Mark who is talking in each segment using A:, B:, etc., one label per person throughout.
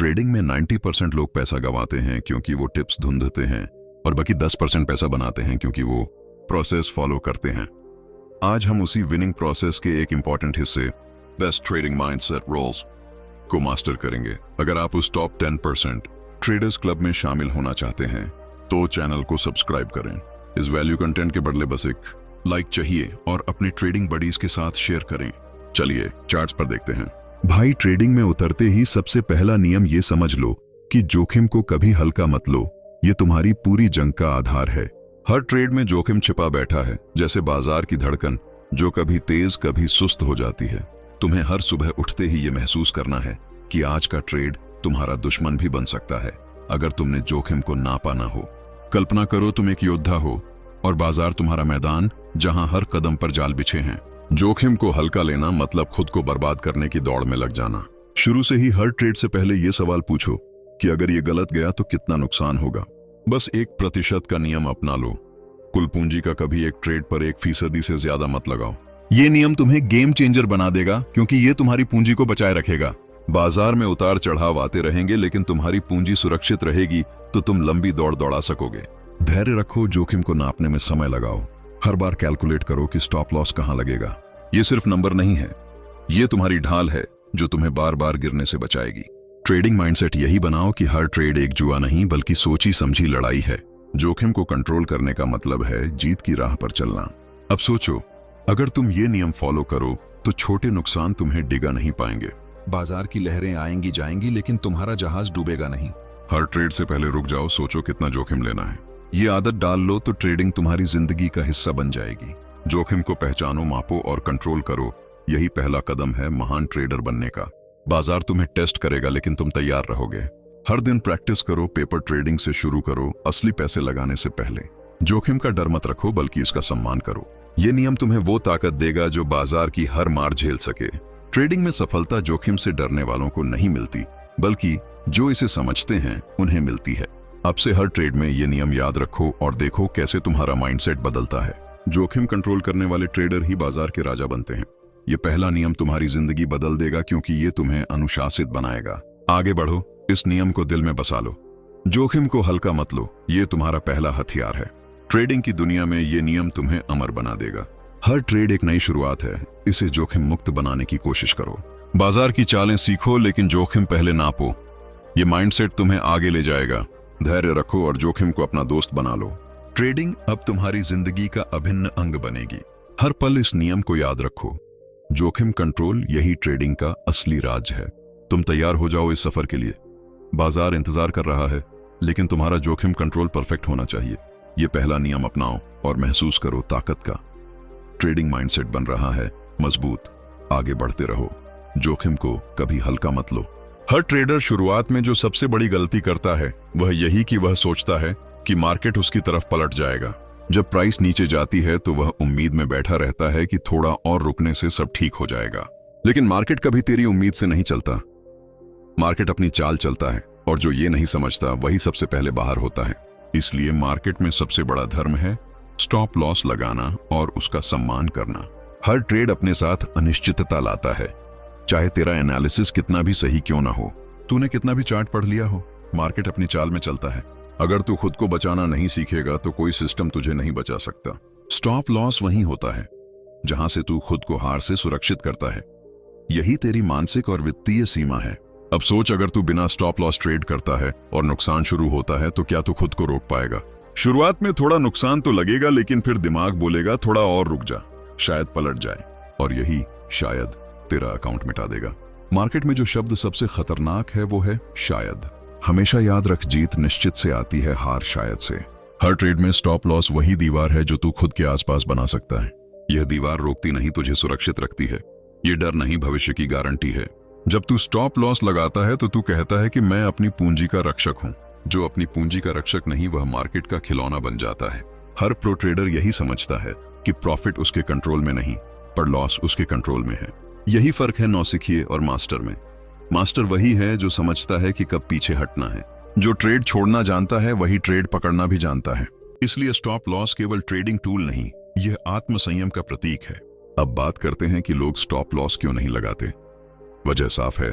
A: Trading में 90% लोग पैसा गंवाते हैं क्योंकि वो टिप्स ढूंढते हैं और बाकी 10% पैसा बनाते हैं क्योंकि वो प्रोसेस फॉलो करते हैं। आज हम उसी विनिंग प्रोसेस के एक इंपॉर्टेंट हिस्से बेस्ट ट्रेडिंग माइंडसेट रूल्स को मास्टर करेंगे। अगर आप उस टॉप 10% ट्रेडर्स क्लब में शामिल होना चाहते हैं तो चैनल को सब्सक्राइब करें। इस वैल्यू कंटेंट के बदले बस एक लाइक चाहिए और अपने ट्रेडिंग बडीज के साथ शेयर करें। चलिए चार्ट्स पर देखते हैं। भाई, ट्रेडिंग में उतरते ही सबसे पहला नियम ये समझ लो कि जोखिम को कभी हल्का मत लो। ये तुम्हारी पूरी जंग का आधार है। हर ट्रेड में जोखिम छिपा बैठा है, जैसे बाजार की धड़कन जो कभी तेज कभी सुस्त हो जाती है। तुम्हें हर सुबह उठते ही ये महसूस करना है कि आज का ट्रेड तुम्हारा दुश्मन भी बन सकता है अगर तुमने जोखिम को ना पाना हो। कल्पना करो तुम एक योद्धा हो और बाजार तुम्हारा मैदान जहां हर कदम पर जाल बिछे हैं। जोखिम को हल्का लेना मतलब खुद को बर्बाद करने की दौड़ में लग जाना। शुरू से ही हर ट्रेड से पहले ये सवाल पूछो कि अगर ये गलत गया तो कितना नुकसान होगा। बस 1% का नियम अपना लो। कुल पूंजी का कभी एक ट्रेड पर 1% से ज्यादा मत लगाओ। ये नियम तुम्हें गेम चेंजर बना देगा क्योंकि ये तुम्हारी पूंजी को बचाए रखेगा। बाजार में उतार चढ़ाव आते रहेंगे, लेकिन तुम्हारी पूंजी सुरक्षित रहेगी तो तुम लंबी दौड़ दौड़ा सकोगे। धैर्य रखो, जोखिम को नापने में समय लगाओ। हर बार कैलकुलेट करो कि स्टॉप लॉस कहां लगेगा। ये सिर्फ नंबर नहीं है, ये तुम्हारी ढाल है जो तुम्हें बार बार गिरने से बचाएगी। ट्रेडिंग माइंडसेट यही बनाओ कि हर ट्रेड एक जुआ नहीं बल्कि सोची समझी लड़ाई है। जोखिम को कंट्रोल करने का मतलब है जीत की राह पर चलना। अब सोचो, अगर तुम ये नियम फॉलो करो तो छोटे नुकसान तुम्हें डिगा नहीं पाएंगे। बाजार की लहरें आएंगी जाएंगी, लेकिन तुम्हारा जहाज डूबेगा नहीं। हर ट्रेड से पहले रुक जाओ, सोचो कितना जोखिम लेना है। ये आदत डाल लो तो ट्रेडिंग तुम्हारी जिंदगी का हिस्सा बन जाएगी। जोखिम को पहचानो, मापो और कंट्रोल करो। यही पहला कदम है महान ट्रेडर बनने का। बाजार तुम्हें टेस्ट करेगा, लेकिन तुम तैयार रहोगे। हर दिन प्रैक्टिस करो, पेपर ट्रेडिंग से शुरू करो असली पैसे लगाने से पहले। जोखिम का डर मत रखो बल्कि इसका सम्मान करो। ये नियम तुम्हें वो ताकत देगा जो बाजार की हर मार झेल सके। ट्रेडिंग में सफलता जोखिम से डरने वालों को नहीं मिलती, बल्कि जो इसे समझते हैं उन्हें मिलती है। अब से हर ट्रेड में ये नियम याद रखो और देखो कैसे तुम्हारा माइंडसेट बदलता है। जोखिम कंट्रोल करने वाले ट्रेडर ही बाजार के राजा बनते हैं। ये पहला नियम तुम्हारी जिंदगी बदल देगा क्योंकि ये तुम्हें अनुशासित बनाएगा। आगे बढ़ो, इस नियम को दिल में बसा लो। जोखिम को हल्का मत लो, ये तुम्हारा पहला हथियार है। ट्रेडिंग की दुनिया में ये नियम तुम्हें अमर बना देगा। हर ट्रेड एक नई शुरुआत है, इसे जोखिम मुक्त बनाने की कोशिश करो। बाजार की चालें सीखो, लेकिन जोखिम पहले नापो। ये माइंडसेट तुम्हें आगे ले जाएगा। धैर्य रखो और जोखिम को अपना दोस्त बना लो। ट्रेडिंग अब तुम्हारी जिंदगी का अभिन्न अंग बनेगी। हर पल इस नियम को याद रखो। जोखिम कंट्रोल यही ट्रेडिंग का असली राज है। तुम तैयार हो जाओ इस सफर के लिए। बाजार इंतजार कर रहा है, लेकिन तुम्हारा जोखिम कंट्रोल परफेक्ट होना चाहिए। ये पहला नियम अपनाओ और महसूस करो ताकत का। ट्रेडिंग माइंडसेट बन रहा है मजबूत। आगे बढ़ते रहो, जोखिम को कभी हल्का मत लो। हर ट्रेडर शुरुआत में जो सबसे बड़ी गलती करता है वह यही कि वह सोचता है कि मार्केट उसकी तरफ पलट जाएगा। जब प्राइस नीचे जाती है तो वह उम्मीद में बैठा रहता है कि थोड़ा और रुकने से सब ठीक हो जाएगा। लेकिन मार्केट कभी तेरी उम्मीद से नहीं चलता। मार्केट अपनी चाल चलता है और जो ये नहीं समझता वही सबसे पहले बाहर होता है। इसलिए मार्केट में सबसे बड़ा धर्म है स्टॉप लॉस लगाना और उसका सम्मान करना। हर ट्रेड अपने साथ अनिश्चितता लाता है, चाहे तेरा एनालिसिस कितना भी सही क्यों ना हो। तूने कितना भी चार्ट पढ़ लिया हो, मार्केट अपनी चाल में चलता है। अगर तू खुद को बचाना नहीं सीखेगा तो कोई सिस्टम तुझे नहीं बचा सकता। स्टॉप लॉस वहीं होता है जहां से तू खुद को हार से सुरक्षित करता है। यही तेरी मानसिक और वित्तीय सीमा है। अब सोच, अगर तू बिना स्टॉप लॉस ट्रेड करता है और नुकसान शुरू होता है तो क्या तू खुद को रोक पाएगा? शुरुआत में थोड़ा नुकसान तो लगेगा, लेकिन फिर दिमाग बोलेगा थोड़ा और रुक जा, शायद पलट जाए, और यही शायद तेरा अकाउंट मिटा देगा। मार्केट में जो शब्द सबसे खतरनाक है वो है शायद। हमेशा याद रख, जीत निश्चित से आती है, हार शायद से। हर ट्रेड में स्टॉप लॉस वही दीवार है जो तू खुद के आसपास बना सकता है। यह दीवार रोकती नहीं, तुझे सुरक्षित रखती है। ये डर नहीं, भविष्य की गारंटी है। जब तू स्टॉप लॉस लगाता है तो तू कहता है कि मैं अपनी पूंजी का रक्षक हूं। जो अपनी पूंजी का रक्षक नहीं, वह मार्केट का खिलौना बन जाता है। हर प्रो ट्रेडर यही समझता है कि प्रॉफिट उसके कंट्रोल में नहीं, पर लॉस उसके कंट्रोल में है। यही फर्क है नौसिखिए और मास्टर में। मास्टर वही है जो समझता है कि कब पीछे हटना है। जो ट्रेड छोड़ना जानता है वही ट्रेड पकड़ना भी जानता है। इसलिए स्टॉप लॉस केवल ट्रेडिंग टूल नहीं, यह आत्मसंयम का प्रतीक है। अब बात करते हैं कि लोग स्टॉप लॉस क्यों नहीं लगाते। वजह साफ है,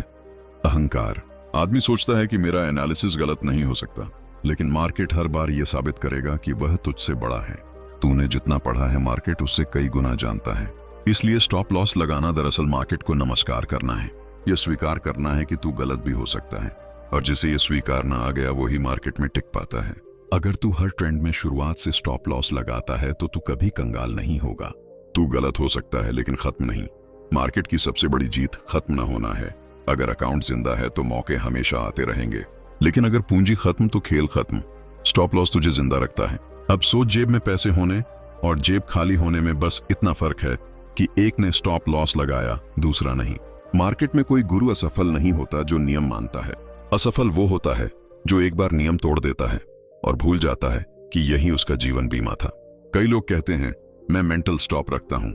A: अहंकार। आदमी सोचता है कि मेरा एनालिसिस गलत नहीं हो सकता, लेकिन मार्केट हर बार यह साबित करेगा कि वह तुझसे बड़ा है। तूने जितना पढ़ा है मार्केट उससे कई गुना जानता है। इसलिए स्टॉप लॉस लगाना दरअसल मार्केट को नमस्कार करना है। यह स्वीकार करना है कि तू गलत भी हो सकता है, और जिसे यह स्वीकारना आ गया वही मार्केट में टिक पाता है। अगर तू हर ट्रेंड में शुरुआत से स्टॉप लॉस लगाता है तो तू कभी कंगाल नहीं होगा। तू गलत हो सकता है लेकिन खत्म नहीं। मार्केट की सबसे बड़ी जीत खत्म न होना है। अगर अकाउंट जिंदा है तो मौके हमेशा आते रहेंगे, लेकिन अगर पूंजी खत्म तो खेल खत्म। स्टॉप लॉस तुझे जिंदा रखता है। अब सोच, जेब में पैसे होने और जेब खाली होने में बस इतना फर्क है कि एक ने स्टॉप लॉस लगाया, दूसरा नहीं। मार्केट में कोई गुरु असफल नहीं होता जो नियम मानता है। असफल वो होता है जो एक बार नियम तोड़ देता है और भूल जाता है कि यही उसका जीवन बीमा था। कई लोग कहते हैं मैं मेंटल स्टॉप रखता हूं।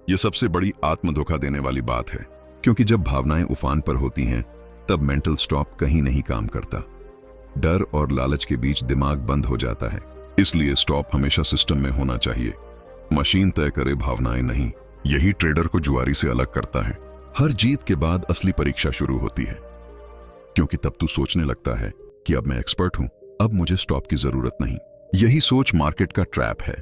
A: यह सबसे बड़ी आत्म धोखा देने वाली बात है, क्योंकि जब भावनाएं उफान पर होती हैं तब मेंटल स्टॉप कहीं नहीं काम करता। डर और लालच के बीच दिमाग बंद हो जाता है। इसलिए स्टॉप हमेशा सिस्टम में होना चाहिए। मशीन तय करे, भावनाएं नहीं। यही ट्रेडर को जुआरी से अलग करता है। हर जीत के बाद असली परीक्षा शुरू होती है, क्योंकि तब तू सोचने लगता है कि अब मैं एक्सपर्ट हूं, अब मुझे स्टॉप की जरूरत नहीं। यही सोच मार्केट का ट्रैप है।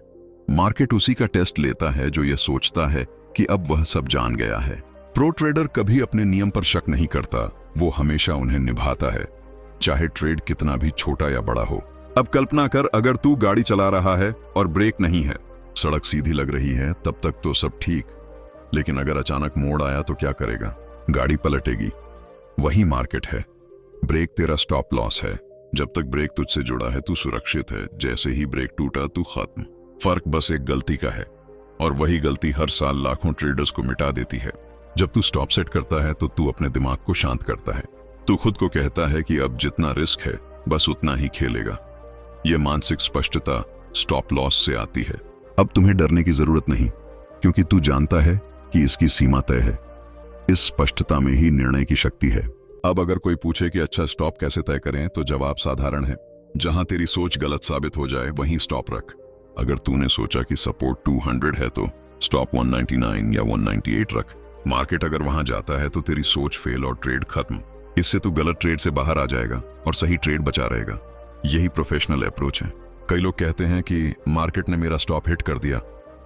A: मार्केट उसी का टेस्ट लेता है जो यह सोचता है कि अब वह सब जान गया है। प्रो ट्रेडर कभी अपने नियम पर शक नहीं करता, वो हमेशा उन्हें निभाता है, चाहे ट्रेड कितना भी छोटा या बड़ा हो। अब कल्पना कर, अगर तू गाड़ी चला रहा है और ब्रेक नहीं है, सड़क सीधी लग रही है, तब तक तो सब ठीक, लेकिन अगर अचानक मोड़ आया तो क्या करेगा? गाड़ी पलटेगी। वही मार्केट है। ब्रेक तेरा स्टॉप लॉस है। जब तक ब्रेक तुझसे जुड़ा है तू सुरक्षित है। जैसे ही ब्रेक टूटा तू खत्म। फर्क बस एक गलती का है, और वही गलती हर साल लाखों ट्रेडर्स को मिटा देती है। जब तू स्टॉप सेट करता है तो तू अपने दिमाग को शांत करता है। तू खुद को कहता है कि अब जितना रिस्क है बस उतना ही खेलेगा। यह मानसिक स्पष्टता स्टॉप लॉस से आती है। अब तुम्हें डरने की जरूरत नहीं, क्योंकि तू जानता है कि इसकी सीमा तय है। इस स्पष्टता में ही निर्णय की शक्ति है। अब अगर कोई पूछे कि अच्छा स्टॉप कैसे तय करें, तो जवाब साधारण है। जहां तेरी सोच गलत साबित हो जाए वहीं स्टॉप रख। अगर तूने सोचा कि सपोर्ट 200 है तो स्टॉप 199 या 198 रख। मार्केट अगर वहां जाता है तो तेरी सोच फेल और ट्रेड खत्म। इससे तू गलत ट्रेड से बाहर आ जाएगा और सही ट्रेड बचा रहेगा। यही प्रोफेशनल अप्रोच है। कई लोग कहते हैं कि मार्केट ने मेरा स्टॉप हिट कर दिया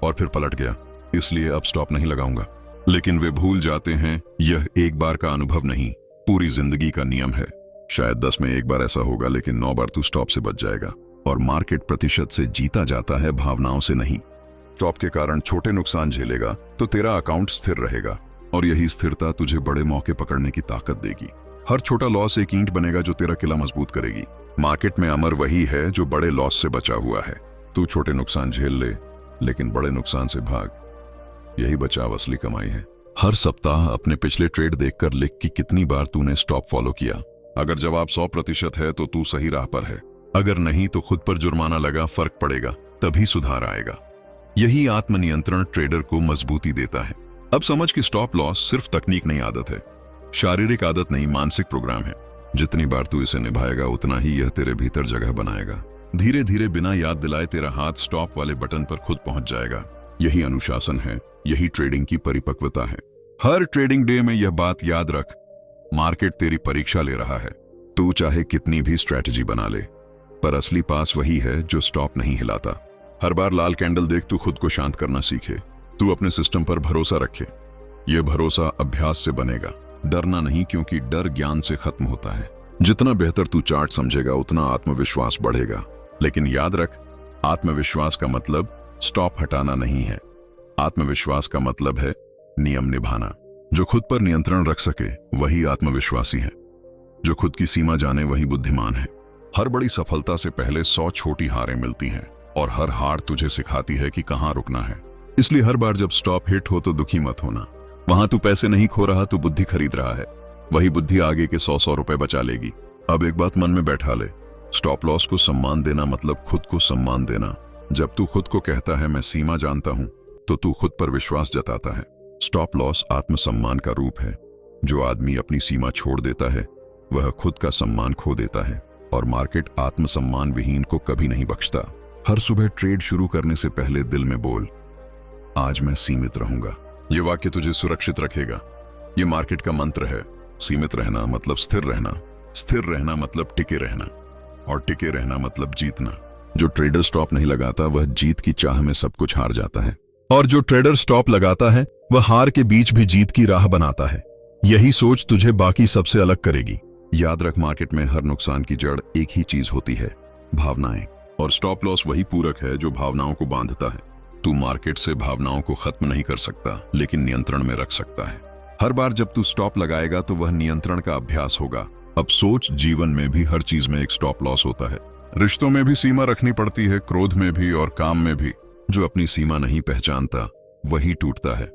A: और फिर पलट गया, इसलिए अब स्टॉप नहीं लगाऊंगा। लेकिन वे भूल जाते हैं यह एक बार का अनुभव नहीं, पूरी जिंदगी का नियम है। शायद 10 में एक बार ऐसा होगा, लेकिन 9 बार तू स्टॉप से बच जाएगा। और मार्केट प्रतिशत से जीता जाता है, भावनाओं से नहीं। स्टॉप के कारण छोटे नुकसान झेलेगा तो तेरा अकाउंट स्थिर रहेगा, और यही स्थिरता तुझे बड़े मौके पकड़ने की ताकत देगी। हर छोटा लॉस एक ईंट बनेगा जो तेरा किला मजबूत करेगी। मार्केट में अमर वही है जो बड़े लॉस से बचा हुआ है। तू छोटे नुकसान झेल ले, लेकिन बड़े नुकसान से भाग। यही बचाव असली कमाई है। हर सप्ताह अपने पिछले ट्रेड देखकर लिख कि कितनी बार तूने स्टॉप फॉलो किया। अगर जवाब 100% है तो तू सही राह पर है। अगर नहीं तो खुद पर जुर्माना लगा, फर्क पड़ेगा, तभी सुधार आएगा। यही आत्मनियंत्रण ट्रेडर को मजबूती देता है। अब समझ कि स्टॉप लॉस सिर्फ तकनीक नहीं, आदत है। शारीरिक आदत नहीं, मानसिक प्रोग्राम है। जितनी बार तू इसे निभाएगा उतना ही यह तेरे भीतर जगह बनाएगा। धीरे धीरे बिना याद दिलाए तेरा हाथ स्टॉप वाले बटन पर खुद पहुंच जाएगा। यही अनुशासन है, यही ट्रेडिंग की परिपक्वता है। हर ट्रेडिंग डे में यह बात याद रख, मार्केट तेरी परीक्षा ले रहा है। तू चाहे कितनी भी स्ट्रैटेजी बना ले, पर असली पास वही है जो स्टॉप नहीं हिलाता। हर बार लाल कैंडल देख तू खुद को शांत करना सीखे। तू अपने सिस्टम पर भरोसा रखे। यह भरोसा अभ्यास से बनेगा, डरना नहीं, क्योंकि डर ज्ञान से खत्म होता है। जितना बेहतर तू चार्ट समझेगा उतना आत्मविश्वास बढ़ेगा। लेकिन याद रख, आत्मविश्वास का मतलब स्टॉप हटाना नहीं है। आत्मविश्वास का मतलब है नियम निभाना। जो खुद पर नियंत्रण रख सके वही आत्मविश्वासी है। जो खुद की सीमा जाने वही बुद्धिमान है। हर बड़ी सफलता से पहले 100 छोटी हारें मिलती हैं, और हर हार तुझे सिखाती है कि कहां रुकना है। इसलिए हर बार जब स्टॉप हिट हो तो दुखी मत होना। वहां तू पैसे नहीं खो रहा, तू बुद्धि खरीद रहा है। वही बुद्धि आगे के 100 रुपए बचा लेगी। अब एक बात मन में बैठा ले, स्टॉप लॉस को सम्मान देना मतलब खुद को सम्मान देना। जब तू खुद को कहता है मैं सीमा जानता हूं, तो तू खुद पर विश्वास जताता है। स्टॉप लॉस आत्मसम्मान का रूप है। जो आदमी अपनी सीमा छोड़ देता है वह खुद का सम्मान खो देता है, और मार्केट आत्मसम्मान विहीन को कभी नहीं बख्शता। हर सुबह ट्रेड शुरू करने से पहले दिल में बोल, आज मैं सीमित रहूंगा। यह वाक्य तुझे सुरक्षित रखेगा। यह मार्केट का मंत्र है। सीमित रहना मतलब स्थिर रहना। स्थिर रहना मतलब टिके रहना, और टिके रहना मतलब जीतना। जो ट्रेडर स्टॉप नहीं लगाता वह जीत की चाह में सब कुछ हार जाता है, और जो ट्रेडर स्टॉप लगाता है वह हार के बीच भी जीत की राह बनाता है। यही सोच तुझे बाकी सबसे अलग करेगी। याद रख, मार्केट में हर नुकसान की जड़ एक ही चीज होती है, भावनाएं। और स्टॉप लॉस वही पूरक है जो भावनाओं को बांधता है। तू मार्केट से भावनाओं को खत्म नहीं कर सकता, लेकिन नियंत्रण में रख सकता है। हर बार जब तू स्टॉप लगाएगा तो वह नियंत्रण का अभ्यास होगा। अब सोच, जीवन में भी हर चीज में एक स्टॉप लॉस होता है। रिश्तों में भी सीमा रखनी पड़ती है, क्रोध में भी और काम में भी। जो अपनी सीमा नहीं पहचानता वही टूटता है।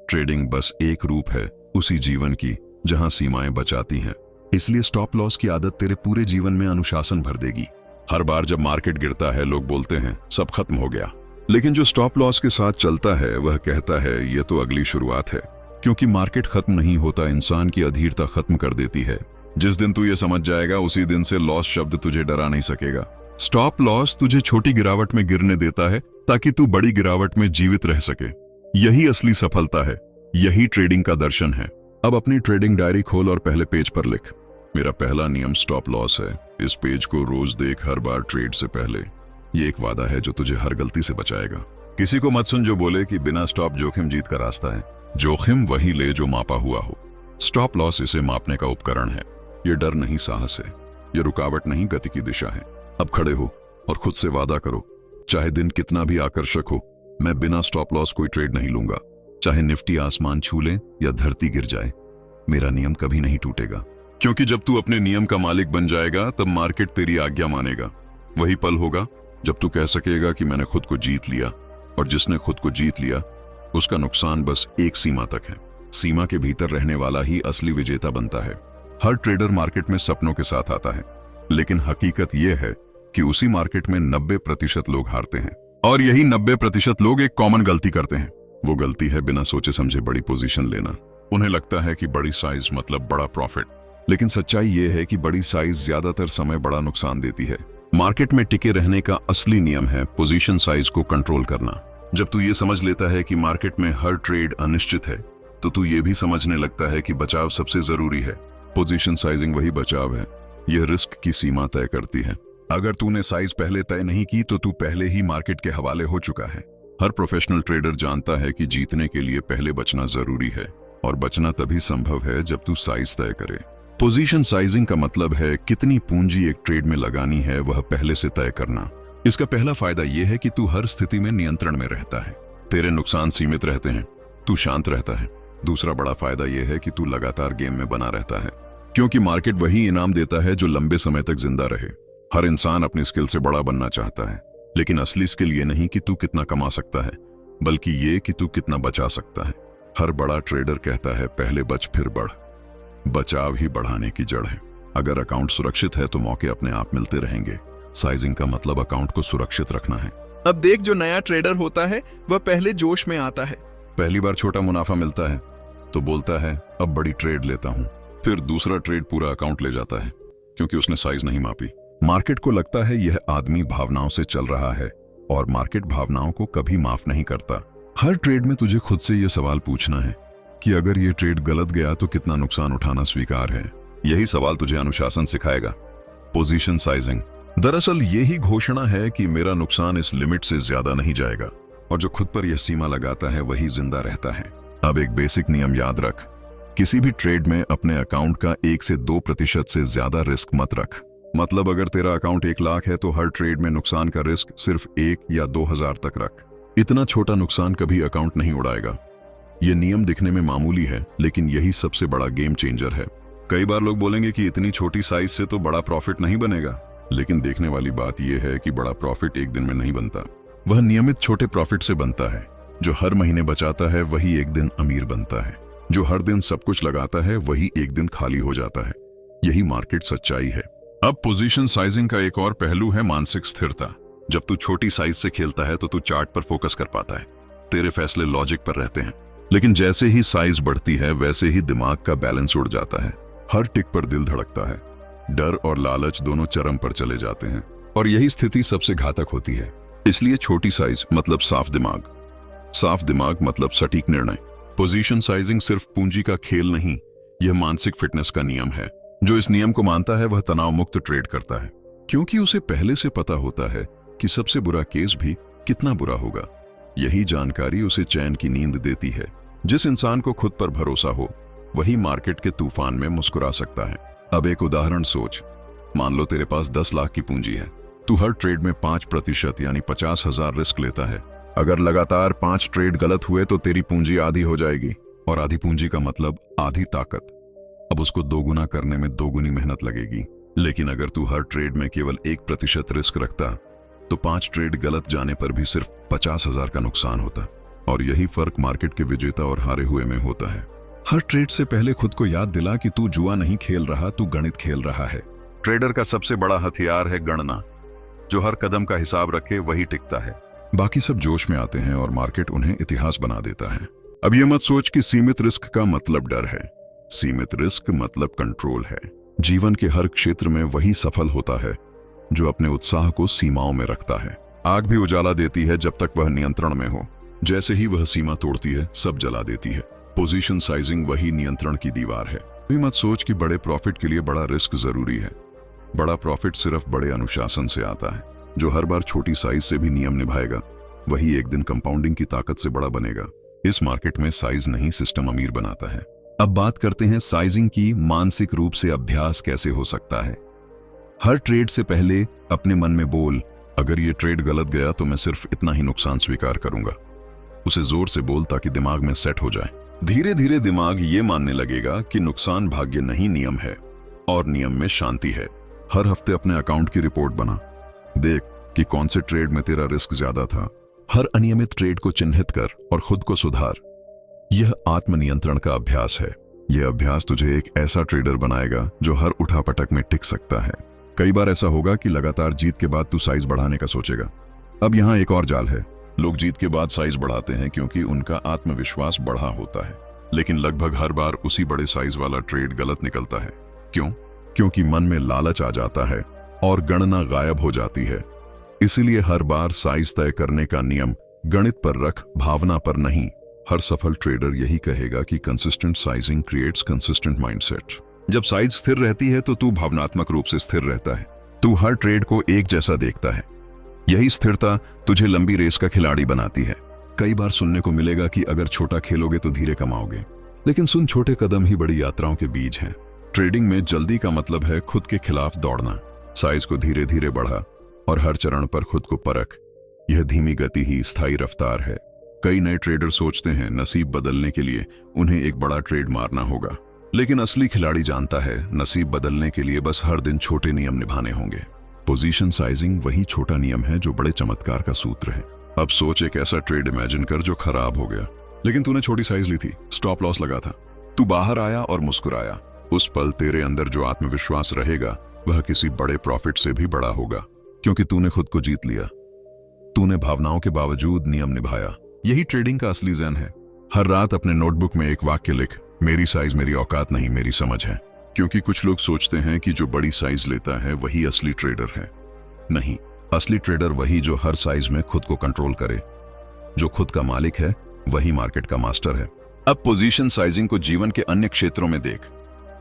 A: ट्रेडिंग बस एक रूप है उसी जीवन की जहां सीमाएं बचाती हैं। इसलिए स्टॉप लॉस की आदत तेरे पूरे जीवन में अनुशासन भर देगी। हर बार जब मार्केट गिरता है लोग बोलते हैं सब खत्म हो गया, लेकिन जो स्टॉप लॉस के साथ चलता है वह कहता है ये तो अगली शुरुआत है। क्योंकि मार्केट खत्म नहीं होता, इंसान की अधीरता खत्म कर देती है। जिस दिन तू ये समझ जाएगा उसी दिन से लॉस शब्द तुझे डरा नहीं सकेगा। स्टॉप लॉस तुझे छोटी गिरावट में गिरने देता है ताकि तू बड़ी गिरावट में जीवित रह सके। यही असली सफलता है, यही ट्रेडिंग का दर्शन है। अब अपनी ट्रेडिंग डायरी खोल और पहले पेज पर लिख, मेरा पहला नियम स्टॉप लॉस है। इस पेज को रोज देख, हर बार ट्रेड से पहले। ये एक वादा है जो तुझे हर गलती से बचाएगा। किसी को मत सुन जो बोले कि बिना स्टॉप जोखिम जीत का रास्ता है। जोखिम वही ले जो मापा हुआ हो। स्टॉप लॉस इसे मापने का उपकरण है। ये डर नहीं, साहस है। ये रुकावट नहीं, गति की दिशा है। अब खड़े हो और खुद से वादा करो, चाहे दिन कितना भी आकर्षक हो, मैं बिना स्टॉप लॉस कोई ट्रेड नहीं लूंगा। चाहे निफ्टी आसमान छू ले या धरती गिर जाए, मेरा नियम कभी नहीं टूटेगा। क्योंकि जब तू अपने नियम का मालिक बन जाएगा तब मार्केट तेरी आज्ञा मानेगा। वही पल होगा जब तू कह सकेगा कि मैंने खुद को जीत लिया। और जिसने खुद को जीत लिया उसका नुकसान बस एक सीमा तक है। सीमा के भीतर रहने वाला ही असली विजेता बनता है। हर ट्रेडर मार्केट में सपनों के साथ आता है, लेकिन हकीकत यह है कि उसी मार्केट में 90% लोग हारते हैं। और यही 90% लोग एक कॉमन गलती करते हैं। वो गलती है बिना सोचे समझे बड़ी पोजीशन लेना। उन्हें लगता है कि बड़ी साइज मतलब बड़ा प्रॉफिट, लेकिन सच्चाई ये है कि बड़ी साइज ज्यादातर समय बड़ा नुकसान देती है। मार्केट में टिके रहने का असली नियम है पोजीशन साइज को कंट्रोल करना। जब तू ये समझ लेता है कि मार्केट में हर ट्रेड अनिश्चित है, तो तू ये भी समझने लगता है कि बचाव सबसे जरूरी है। पोजीशन साइजिंग वही बचाव है, यह रिस्क की सीमा तय करती है। अगर तूने साइज पहले तय नहीं की तो तू पहले ही मार्केट के हवाले हो चुका है। हर प्रोफेशनल ट्रेडर जानता है कि जीतने के लिए पहले बचना जरूरी है, और बचना तभी संभव है जब तू साइज तय करे। पोजीशन साइजिंग का मतलब है कितनी पूंजी एक ट्रेड में लगानी है वह पहले से तय करना। इसका पहला फायदा यह है कि तू हर स्थिति में नियंत्रण में रहता है। तेरे नुकसान सीमित रहते हैं, तू शांत रहता है। दूसरा बड़ा फायदा यह है कि तू लगातार गेम में बना रहता है, क्योंकि मार्केट वही इनाम देता है जो लंबे समय तक जिंदा रहे। हर इंसान अपनी स्किल से बड़ा बनना चाहता है, लेकिन असली स्किल ये नहीं कि तू कितना कमा सकता है, बल्कि ये कि तू कितना बचा सकता है। हर बड़ा ट्रेडर कहता है पहले बच फिर बढ़। बचाव ही बढ़ाने की जड़ है। अगर अकाउंट सुरक्षित है तो मौके अपने आप मिलते रहेंगे। साइजिंग का मतलब अकाउंट को सुरक्षित रखना है।
B: अब देख, जो नया ट्रेडर होता है वह पहले जोश में आता है।
A: पहली बार छोटा मुनाफा मिलता है तो बोलता है अब बड़ी ट्रेड लेता हूं। फिर दूसरा ट्रेड पूरा अकाउंट ले जाता है, क्योंकि उसने साइज नहीं मापी। मार्केट को लगता है यह आदमी भावनाओं से चल रहा है, और मार्केट भावनाओं को कभी माफ नहीं करता। हर ट्रेड में तुझे खुद से यह सवाल पूछना है कि अगर ये ट्रेड गलत गया तो कितना नुकसान उठाना स्वीकार है। यही सवाल तुझे अनुशासन सिखाएगा। पोजीशन साइजिंग दरअसल यही घोषणा है कि मेरा नुकसान इस लिमिट से ज्यादा नहीं जाएगा, और जो खुद पर यह सीमा लगाता है वही जिंदा रहता है। अब एक बेसिक नियम याद रख, किसी भी ट्रेड में अपने अकाउंट का 1 से 2% से ज्यादा रिस्क मत रख। मतलब अगर तेरा अकाउंट 1 लाख है तो हर ट्रेड में नुकसान का रिस्क सिर्फ 1 या 2,000 तक रख। इतना छोटा नुकसान कभी अकाउंट नहीं उड़ाएगा। यह नियम दिखने में मामूली है, लेकिन यही सबसे बड़ा गेम चेंजर है। कई बार लोग बोलेंगे कि इतनी छोटी साइज से तो बड़ा प्रॉफिट नहीं बनेगा, लेकिन देखने वाली बात यह है कि बड़ा प्रॉफिट एक दिन में नहीं बनता। वह नियमित छोटे प्रॉफिट से बनता है। जो हर महीने बचाता है वही एक दिन अमीर बनता है। जो हर दिन सब कुछ लगाता है वही एक दिन खाली हो जाता है। यही मार्केट सच्चाई है। अब पोजीशन साइजिंग का एक और पहलू है मानसिक स्थिरता। जब तू छोटी साइज से खेलता है तो तू चार्ट पर फोकस कर पाता है, तेरे फैसले लॉजिक पर रहते हैं। लेकिन जैसे ही साइज बढ़ती है वैसे ही दिमाग का बैलेंस उड़ जाता है। हर टिक पर दिल धड़कता है, डर और लालच दोनों चरम पर चले जाते हैं, और यही स्थिति सबसे घातक होती है। इसलिए छोटी साइज मतलब साफ दिमाग, साफ दिमाग मतलब सटीक निर्णय। पोजीशन साइजिंग सिर्फ पूंजी का खेल नहीं, यह मानसिक फिटनेस का नियम है। जो इस नियम को मानता है वह तनाव मुक्त ट्रेड करता है, क्योंकि उसे पहले से पता होता है कि सबसे बुरा केस भी कितना बुरा होगा। यही जानकारी उसे चैन की नींद देती है। जिस इंसान को खुद पर भरोसा हो वही मार्केट के तूफान में मुस्कुरा सकता है। अब एक उदाहरण सोच। मान लो तेरे पास 10 लाख की पूंजी है। तू हर ट्रेड में 5% यानी 50,000 रिस्क लेता है। अगर लगातार 5 ट्रेड गलत हुए तो तेरी पूंजी आधी हो जाएगी, और आधी पूंजी का मतलब आधी ताकत। अब उसको दोगुना करने में दोगुनी मेहनत लगेगी। लेकिन अगर तू हर ट्रेड में केवल 1% रिस्क रखता तो 5 ट्रेड गलत जाने पर भी सिर्फ 50,000 का नुकसान होता। और यही फर्क मार्केट के विजेता और हारे हुए में होता है। हर ट्रेड से पहले खुद को याद दिला कि तू जुआ नहीं खेल रहा, तू गणित खेल रहा है। ट्रेडर का सबसे बड़ा हथियार है गणना। जो हर कदम का हिसाब रखे वही टिकता है। बाकी सब जोश में आते हैं और मार्केट उन्हें इतिहास बना देता है। अब ये मत सोच कि सीमित रिस्क का मतलब डर है। सीमित रिस्क मतलब कंट्रोल है। जीवन के हर क्षेत्र में वही सफल होता है जो अपने उत्साह को सीमाओं में रखता है। आग भी उजाला देती है जब तक वह नियंत्रण में हो। जैसे ही वह सीमा तोड़ती है सब जला देती है। पोजीशन साइजिंग वही नियंत्रण की दीवार है। भी मत सोच कि बड़े प्रॉफिट के लिए बड़ा रिस्क जरूरी है। बड़ा प्रॉफिट सिर्फ बड़े अनुशासन से आता है। जो हर बार छोटी साइज से भी नियम निभाएगा वही एक दिन कंपाउंडिंग की ताकत से बड़ा बनेगा। इस मार्केट में साइज नहीं सिस्टम अमीर बनाता है। अब बात करते हैं साइजिंग की। मानसिक रूप से अभ्यास कैसे हो सकता है। हर ट्रेड से पहले अपने मन में बोल, अगर ये ट्रेड गलत गया तो मैं सिर्फ इतना ही नुकसान स्वीकार करूंगा। उसे जोर से बोल ताकि दिमाग में सेट हो जाए। धीरे धीरे दिमाग ये मानने लगेगा कि नुकसान भाग्य नहीं नियम है और नियम में शांति है। हर हफ्ते अपने अकाउंट की रिपोर्ट बना। देख कि कौन से ट्रेड में तेरा रिस्क ज्यादा था। हर अनियमित ट्रेड को चिन्हित कर और खुद को सुधार। यह आत्मनियंत्रण का अभ्यास है। यह अभ्यास तुझे एक ऐसा ट्रेडर बनाएगा जो हर उठापटक में टिक सकता है। कई बार ऐसा होगा कि लगातार जीत के बाद तू साइज बढ़ाने का सोचेगा। अब यहाँ एक और जाल है। लोग जीत के बाद साइज बढ़ाते हैं क्योंकि उनका आत्मविश्वास बढ़ा होता है, लेकिन लगभग हर बार उसी बड़े साइज वाला ट्रेड गलत निकलता है। क्यों? क्योंकि मन में लालच आ जाता है और गणना गायब हो जाती है। इसीलिए हर बार साइज तय करने का नियम गणित पर रख, भावना पर नहीं। हर सफल ट्रेडर यही कहेगा कि consistent sizing creates consistent mindset. जब साइज स्थिर रहती है तो तू भावनात्मक रूप से स्थिर रहता है। तू हर ट्रेड को एक जैसा देखता है। यही स्थिरता तुझे लंबी रेस का खिलाड़ी बनाती है। कई बार सुनने को मिलेगा कि अगर छोटा खेलोगे तो धीरे कमाओगे, लेकिन सुन, छोटे कदम ही बड़ी यात्राओं के बीज हैं। ट्रेडिंग में जल्दी का मतलब है खुद के खिलाफ दौड़ना। साइज को धीरे धीरे बढ़ा और हर चरण पर खुद को परख। यह धीमी गति ही स्थायी रफ्तार है। कई नए ट्रेडर सोचते हैं नसीब बदलने के लिए उन्हें एक बड़ा ट्रेड मारना होगा, लेकिन असली खिलाड़ी जानता है नसीब बदलने के लिए बस हर दिन छोटे नियम निभाने होंगे। पोजीशन साइजिंग वही छोटा नियम है जो बड़े चमत्कार का सूत्र है। अब सोच, एक ऐसा ट्रेड इमेजिन कर जो खराब हो गया, लेकिन तूने छोटी साइज ली थी, स्टॉप लॉस लगा था, तू बाहर आया और मुस्कुराया। उस पल तेरे अंदर जो आत्मविश्वास रहेगा वह किसी बड़े प्रॉफिट से भी बड़ा होगा, क्योंकि तूने खुद को जीत लिया। तूने भावनाओं के बावजूद नियम निभाया। यही ट्रेडिंग का असली ज़ैन है। हर रात अपने नोटबुक में एक वाक्य लिख, मेरी साइज मेरी औकात नहीं, मेरी समझ है। क्योंकि कुछ लोग सोचते हैं कि जो बड़ी साइज लेता है वही असली ट्रेडर है। नहीं, असली ट्रेडर वही जो हर साइज में खुद को कंट्रोल करे। जो खुद का मालिक है वही मार्केट का मास्टर है। अब पोजीशन साइजिंग को जीवन के अन्य क्षेत्रों में देख।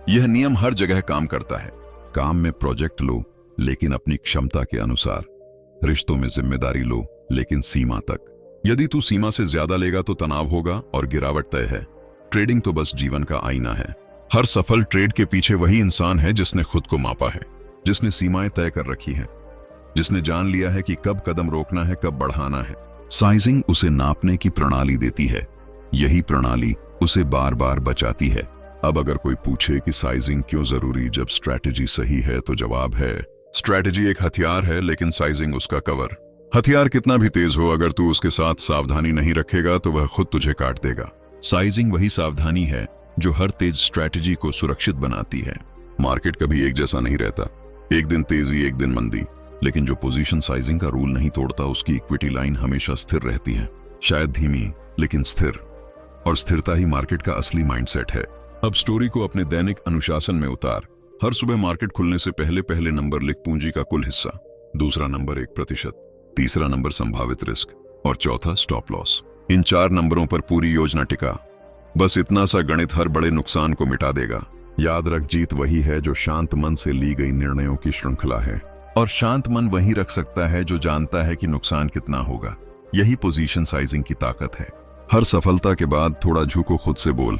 A: यह नियम हर जगह काम करता है। काम में प्रोजेक्ट लो, लेकिन अपनी क्षमता के अनुसार। रिश्तों में जिम्मेदारी लो, लेकिन सीमा तक। यदि तू सीमा से ज्यादा लेगा तो तनाव होगा और गिरावट तय है। ट्रेडिंग तो बस जीवन का आईना है। हर सफल ट्रेड के पीछे वही इंसान है जिसने खुद को मापा है, जिसने सीमाएं तय कर रखी हैं, जिसने जान लिया है कि कब कदम रोकना है, कब बढ़ाना है। साइजिंग उसे नापने की प्रणाली देती है। यही प्रणाली उसे बार बार बचाती है। अब अगर कोई पूछे कि साइजिंग क्यों जरूरी जब स्ट्रैटेजी सही है, तो जवाब है, स्ट्रैटेजी एक हथियार है, लेकिन साइजिंग उसका कवर। हथियार कितना भी तेज हो, अगर तू उसके साथ सावधानी नहीं रखेगा तो वह खुद तुझे काट देगा। साइजिंग वही सावधानी है जो हर तेज स्ट्रैटेजी को सुरक्षित बनाती है। मार्केट कभी एक जैसा नहीं रहता, एक दिन तेजी एक दिन मंदी, लेकिन जो पोजीशन साइजिंग का रूल नहीं तोड़ता उसकी इक्विटी लाइन हमेशा स्थिर रहती है। शायद धीमी, लेकिन स्थिर। और स्थिरता ही मार्केट का असली माइंडसेट है। अब स्टोरी को अपने दैनिक अनुशासन में उतार। हर सुबह मार्केट खुलने से पहले नंबर लिख पूंजी का कुल हिस्सा, दूसरा नंबर 1%, तीसरा नंबर संभावित रिस्क और चौथा स्टॉप लॉस। इन 4 नंबरों पर पूरी योजना टिका। बस इतना सा गणित हर बड़े नुकसान को मिटा देगा। याद रख, जीत वही है जो शांत मन से ली गई निर्णयों की श्रृंखला है, और शांत मन वही रख सकता है जो जानता है कि नुकसान कितना होगा। यही पोजीशन साइजिंग की ताकत है। हर सफलता के बाद थोड़ा झुको, खुद से बोल,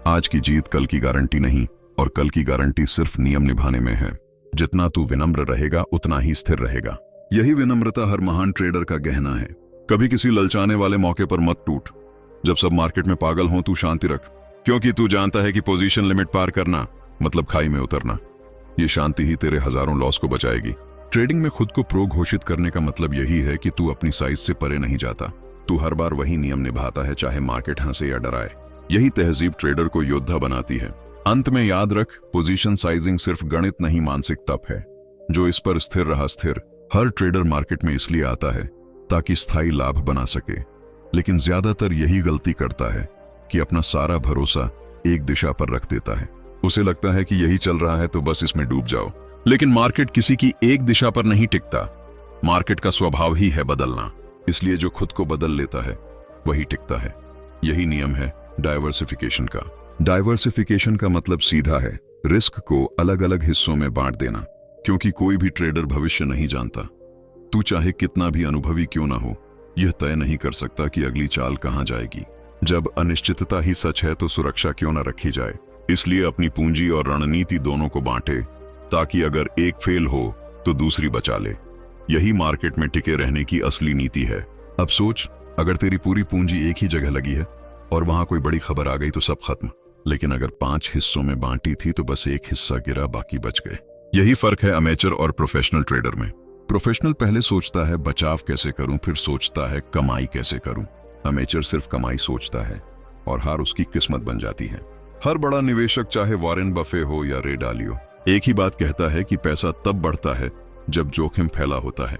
A: आज की जीत कल की गारंटी नहीं, और कल की गारंटी सिर्फ नियम निभाने में है। जितना तू विनम्र रहेगा उतना ही स्थिर रहेगा। यही विनम्रता हर महान ट्रेडर का गहना है। कभी किसी ललचाने वाले मौके पर मत टूट। जब सब मार्केट में पागल हों, तू शांति रख, क्योंकि तू जानता है कि पोजीशन लिमिट पार करना मतलब खाई में उतरना। ये शांति ही तेरे हजारों लॉस को बचाएगी। ट्रेडिंग में खुद को प्रो घोषित करने का मतलब यही है कि तू अपनी साइज से परे नहीं जाता। तू हर बार वही नियम निभाता है, चाहे मार्केट हंसे या डराए। यही तहजीब ट्रेडर को योद्धा बनाती है। अंत में याद रख, पोजीशन साइजिंग सिर्फ गणित नहीं, मानसिक तप है। जो इस पर स्थिर रहा स्थिर। हर ट्रेडर मार्केट में इसलिए आता है ताकि स्थायी लाभ बना सके, लेकिन ज्यादातर यही गलती करता है कि अपना सारा भरोसा एक दिशा पर रख देता है। उसे लगता है कि यही चल रहा है तो बस इसमें डूब जाओ। लेकिन मार्केट किसी की एक दिशा पर नहीं टिकता। मार्केट का स्वभाव ही है बदलना, इसलिए जो खुद को बदल लेता है वही टिकता है। यही नियम है डाइवर्सिफिकेशन का। डाइवर्सिफिकेशन का मतलब सीधा है, रिस्क को अलग अलग हिस्सों में बांट देना, क्योंकि कोई भी ट्रेडर भविष्य नहीं जानता। तू चाहे कितना भी अनुभवी क्यों ना हो, यह तय नहीं कर सकता कि अगली चाल कहां जाएगी। जब अनिश्चितता ही सच है तो सुरक्षा क्यों न रखी जाए। इसलिए अपनी पूंजी और रणनीति दोनों को बांटे, ताकि अगर एक फेल हो तो दूसरी बचा ले। यही मार्केट में टिके रहने की असली नीति है। अब सोच, अगर तेरी पूरी पूंजी एक ही जगह लगी है और वहां कोई बड़ी खबर आ गई तो सब खत्म। लेकिन अगर 5 हिस्सों में बांटी थी तो बस एक हिस्सा गिरा, बाकी बच गए। यही फर्क है अमेचर और प्रोफेशनल ट्रेडर में। प्रोफेशनल पहले सोचता है बचाव कैसे करूं, फिर सोचता है कमाई कैसे करूं। अमेचर सिर्फ कमाई सोचता है और हार उसकी किस्मत बन जाती है। हर बड़ा निवेशक, चाहे वॉरेन बफे हो या रे डालियो, एक ही बात कहता है कि पैसा तब बढ़ता है जब जोखिम फैला होता है।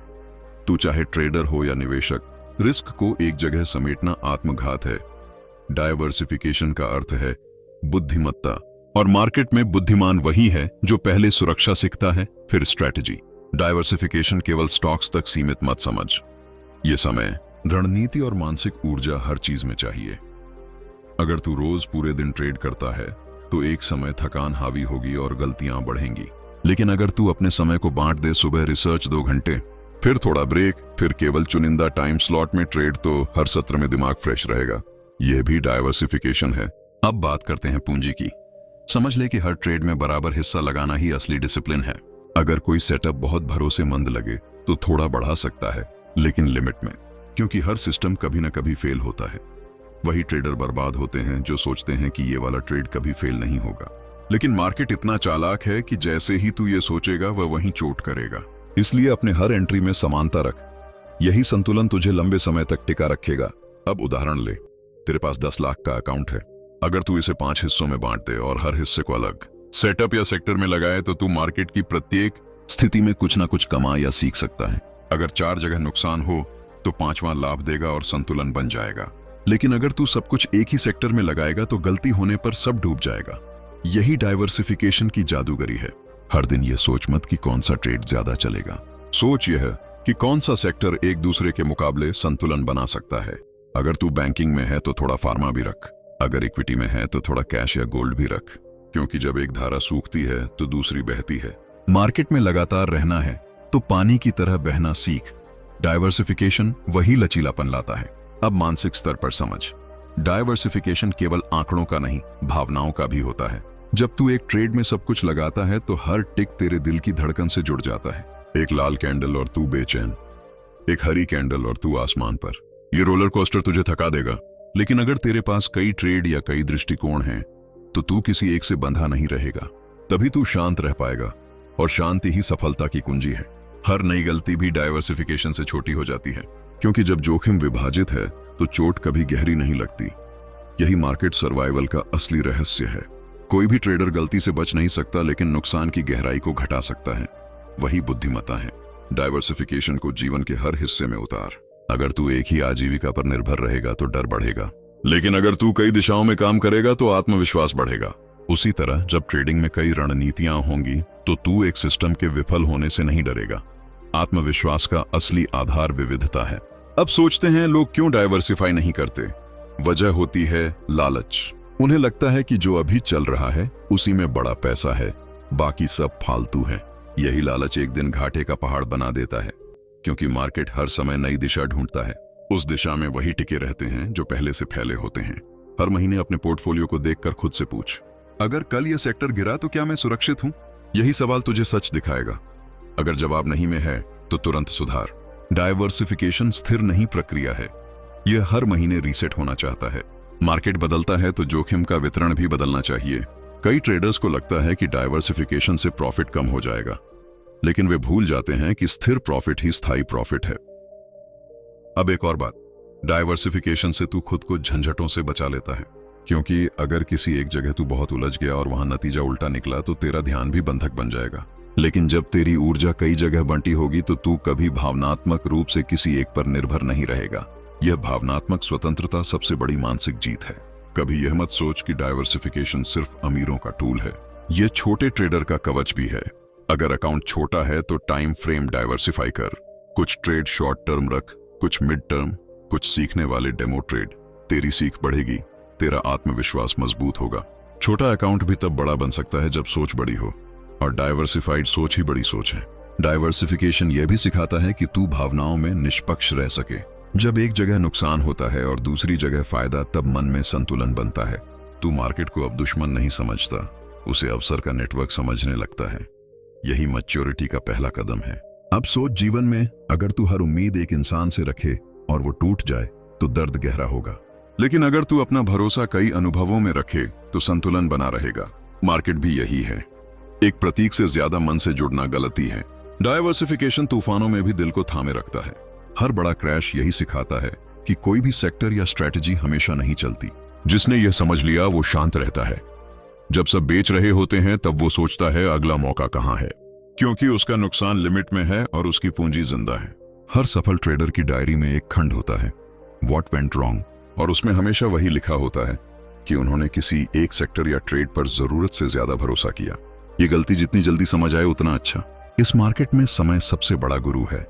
A: तू चाहे ट्रेडर हो या निवेशक, रिस्क को एक जगह समेटना आत्मघात है। डाइवर्सिफिकेशन का अर्थ है बुद्धिमत्ता, और मार्केट में बुद्धिमान वही है जो पहले सुरक्षा सीखता है फिर स्ट्रैटेजी। डाइवर्सिफिकेशन केवल स्टॉक्स तक सीमित मत समझ। ये समय, रणनीति और मानसिक ऊर्जा हर चीज में चाहिए। अगर तू रोज पूरे दिन ट्रेड करता है तो एक समय थकान हावी होगी और गलतियां बढ़ेंगी। लेकिन अगर तू अपने समय को बांट दे, सुबह रिसर्च 2 घंटे, फिर थोड़ा ब्रेक, फिर केवल चुनिंदा टाइम स्लॉट में ट्रेड, तो हर सत्र में दिमाग फ्रेश रहेगा। यह भी डाइवर्सिफिकेशन है। अब बात करते हैं पूंजी की। समझ ले कि हर ट्रेड में बराबर हिस्सा लगाना ही असली डिसिप्लिन है। अगर कोई सेटअप बहुत भरोसेमंद लगे तो थोड़ा बढ़ा सकता है, लेकिन लिमिट में, क्योंकि हर सिस्टम कभी ना कभी फेल होता है। वही ट्रेडर बर्बाद होते हैं जो सोचते हैं कि ये वाला ट्रेड कभी फेल नहीं होगा। लेकिन मार्केट इतना चालाक है कि जैसे ही तू ये सोचेगा वह वहीं चोट करेगा। इसलिए अपने हर एंट्री में समानता रख। यही संतुलन तुझे लंबे समय तक टिका रखेगा। अब उदाहरण ले, तेरे पास 10 लाख का अकाउंट है। अगर तू इसे 5 हिस्सों में बांट दे और हर हिस्से को अलग सेटअप या सेक्टर में लगाए तो तू मार्केट की प्रत्येक स्थिति में कुछ ना कुछ कमा या सीख सकता है। अगर 4 जगह नुकसान हो तो 5वां लाभ देगा और संतुलन बन जाएगा। लेकिन अगर तू सब कुछ एक ही सेक्टर में लगाएगा तो गलती होने पर सब डूब जाएगा। यही डाइवर्सिफिकेशन की जादूगरी है। हर दिन यह सोच मत कि कौन सा ट्रेड ज्यादा चलेगा, सोच यह कि कौन सा सेक्टर एक दूसरे के मुकाबले संतुलन बना सकता है। अगर तू बैंकिंग में है तो थोड़ा फार्मा भी रख, अगर इक्विटी में है तो थोड़ा कैश या गोल्ड भी रख, क्योंकि जब एक धारा सूखती है तो दूसरी बहती है। मार्केट में लगातार रहना है तो पानी की तरह बहना सीख। डाइवर्सिफिकेशन वही लचीलापन लाता है। अब मानसिक स्तर पर समझ, डाइवर्सिफिकेशन केवल आंकड़ों का नहीं, भावनाओं का भी होता है। जब तू एक ट्रेड में सब कुछ लगाता है तो हर टिक तेरे दिल की धड़कन से जुड़ जाता है। एक लाल कैंडल और तू बेचैन, एक हरी कैंडल और तू आसमान पर। ये रोलर कोस्टर तुझे थका देगा। लेकिन अगर तेरे पास कई ट्रेड या कई दृष्टिकोण हैं तो तू किसी एक से बंधा नहीं रहेगा। तभी तू शांत रह पाएगा, और शांति ही सफलता की कुंजी है। हर नई गलती भी डाइवर्सिफिकेशन से छोटी हो जाती है, क्योंकि जब जोखिम विभाजित है तो चोट कभी गहरी नहीं लगती। यही मार्केट सर्वाइवल का असली रहस्य है। कोई भी ट्रेडर गलती से बच नहीं सकता, लेकिन नुकसान की गहराई को घटा सकता है। वही बुद्धिमत्ता है। डाइवर्सिफिकेशन को जीवन के हर हिस्से में उतार। अगर तू एक ही आजीविका पर निर्भर रहेगा तो डर बढ़ेगा, लेकिन अगर तू कई दिशाओं में काम करेगा तो आत्मविश्वास बढ़ेगा। उसी तरह जब ट्रेडिंग में कई रणनीतियां होंगी तो तू एक सिस्टम के विफल होने से नहीं डरेगा। आत्मविश्वास का असली आधार विविधता है। अब सोचते हैं लोग क्यों डाइवर्सिफाई नहीं करते। वजह होती है लालच। उन्हें लगता है कि जो अभी चल रहा है उसी में बड़ा पैसा है, बाकी सब फालतू है। यही लालच एक दिन घाटे का पहाड़ बना देता है, क्योंकि मार्केट हर समय नई दिशा ढूंढता है। उस दिशा में वही टिके रहते हैं जो पहले से फैले होते हैं। हर महीने अपने पोर्टफोलियो को देखकर खुद से पूछ, अगर कल यह सेक्टर गिरा तो क्या मैं सुरक्षित हूं? यही सवाल तुझे सच दिखाएगा। अगर जवाब नहीं में है तो तुरंत सुधार। डाइवर्सिफिकेशन स्थिर नहीं प्रक्रिया है, यह हर महीने रीसेट होना चाहता है। मार्केट बदलता है तो जोखिम का वितरण भी बदलना चाहिए। कई ट्रेडर्स को लगता है कि डाइवर्सिफिकेशन से प्रॉफिट कम हो जाएगा, लेकिन वे भूल जाते हैं कि स्थिर प्रॉफिट ही स्थायी प्रॉफिट है। अब एक और बात, डाइवर्सिफिकेशन से तू खुद को झंझटों से बचा लेता है, क्योंकि अगर किसी एक जगह तू बहुत उलझ गया और वहां नतीजा उल्टा निकला तो तेरा ध्यान भी बंधक बन जाएगा। लेकिन जब तेरी ऊर्जा कई जगह बंटी होगी तो तू कभी भावनात्मक रूप से किसी एक पर निर्भर नहीं रहेगा। यह भावनात्मक स्वतंत्रता सबसे बड़ी मानसिक जीत है। कभी यह मत सोच कि डाइवर्सिफिकेशन सिर्फ अमीरों का टूल है, यह छोटे ट्रेडर का कवच भी है। अगर अकाउंट छोटा है तो टाइम फ्रेम डाइवर्सिफाई कर। कुछ ट्रेड शॉर्ट टर्म रख, कुछ मिड टर्म, कुछ सीखने वाले डेमो ट्रेड। तेरी सीख बढ़ेगी, तेरा आत्मविश्वास मजबूत होगा। छोटा अकाउंट भी तब बड़ा बन सकता है जब सोच बड़ी हो, और डाइवर्सिफाइड सोच ही बड़ी सोच है। डाइवर्सिफिकेशन यह भी सिखाता है कि तू भावनाओं में निष्पक्ष रह सके। जब एक जगह नुकसान होता है और दूसरी जगह फायदा, तब मन में संतुलन बनता है। तू मार्केट को अब दुश्मन नहीं समझता, उसे अवसर का नेटवर्क समझने लगता है। यही मैच्योरिटी का पहला कदम है। अब सोच, जीवन में अगर तू हर उम्मीद एक इंसान से रखे और वो टूट जाए तो दर्द गहरा होगा, लेकिन अगर तू अपना भरोसा कई अनुभवों में रखे तो संतुलन बना रहेगा। मार्केट भी यही है, एक प्रतीक से ज्यादा मन से जुड़ना गलती है। डाइवर्सिफिकेशन तूफानों में भी दिल को थामे रखता है। हर बड़ा क्रैश यही सिखाता है कि कोई भी सेक्टर या स्ट्रेटजी हमेशा नहीं चलती। जिसने यह समझ लिया वो शांत रहता है। जब सब बेच रहे होते हैं तब वो सोचता है अगला मौका कहां है, क्योंकि उसका नुकसान लिमिट में है और उसकी पूंजी जिंदा है। हर सफल ट्रेडर की डायरी में एक खंड होता है, व्हाट वेंट रॉन्ग, और उसमें हमेशा वही लिखा होता है कि उन्होंने किसी एक सेक्टर या ट्रेड पर जरूरत से ज्यादा भरोसा किया। ये गलती जितनी जल्दी समझ आए उतना अच्छा। इस मार्केट में समय सबसे बड़ा गुरु है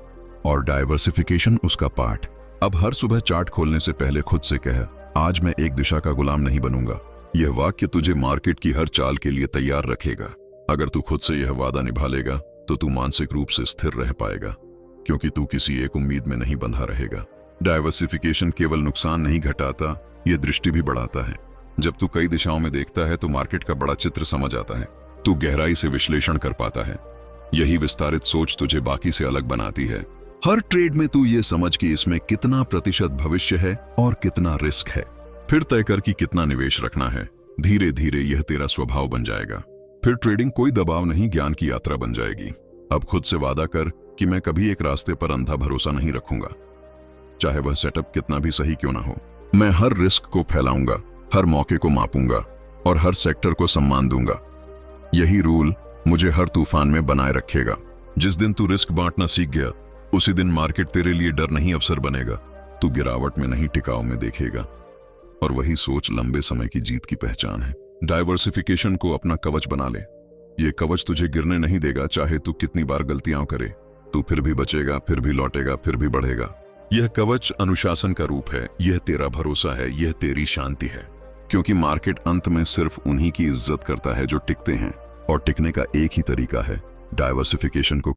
A: और डाइवर्सिफिकेशन उसका पार्ट। अब हर सुबह चार्ट खोलने से पहले खुद से कह, आज मैं एक दिशा का गुलाम नहीं बनूंगा। यह वाक्य तुझे मार्केट की हर चाल के लिए तैयार रखेगा। अगर तू खुद से यह वादा निभा लेगा तो तू मानसिक रूप से स्थिर रह पाएगा, क्योंकि तू किसी एक उम्मीद में नहीं बंधा रहेगा। डाइवर्सिफिकेशन केवल नुकसान नहीं घटाता, यह दृष्टि भी बढ़ाता है। जब तू कई दिशाओं में देखता है तो मार्केट का बड़ा चित्र समझ आता है, तू गहराई से विश्लेषण कर पाता है। यही विस्तारित सोच तुझे बाकी से अलग बनाती है। हर ट्रेड में तू ये समझ कि इसमें कितना प्रतिशत भविष्य है और कितना रिस्क है, फिर तय कर कि कितना निवेश रखना है। धीरे धीरे यह तेरा स्वभाव बन जाएगा। फिर ट्रेडिंग कोई दबाव नहीं, ज्ञान की यात्रा बन जाएगी। अब खुद से वादा कर कि मैं कभी एक रास्ते पर अंधा भरोसा नहीं रखूंगा, चाहे वह सेटअप कितना भी सही क्यों ना हो। मैं हर रिस्क को फैलाऊंगा, हर मौके को मापूंगा और हर सेक्टर को सम्मान दूंगा। यही रूल मुझे हर तूफान में बनाए रखेगा। जिस दिन तू रिस्क बांटना सीख गया, उसी दिन मार्केट तेरे लिए डर नहीं अवसर बनेगा। तू गिरावट में नहीं, टिकाव में देखेगा, और वही सोच लंबे समय की जीत की पहचान है। डाइवर्सिफिकेशन को अपना कवच बना ले। ये कवच तुझे गिरने नहीं देगा, चाहे तू कितनी बार गलतियां करे। तू फिर भी बचेगा, फिर भी लौटेगा, फिर भी बढ़ेगा। यह कवच अनुशासन का रूप है, यह तेरा भरोसा है, यह तेरी शांति है। क्योंकि मार्केट अंत में सिर्फ उन्हीं की इज्जत करता है जो टिकते हैं, और टिकने का एक ही तरीका है, डाइवर्सिफिकेशन को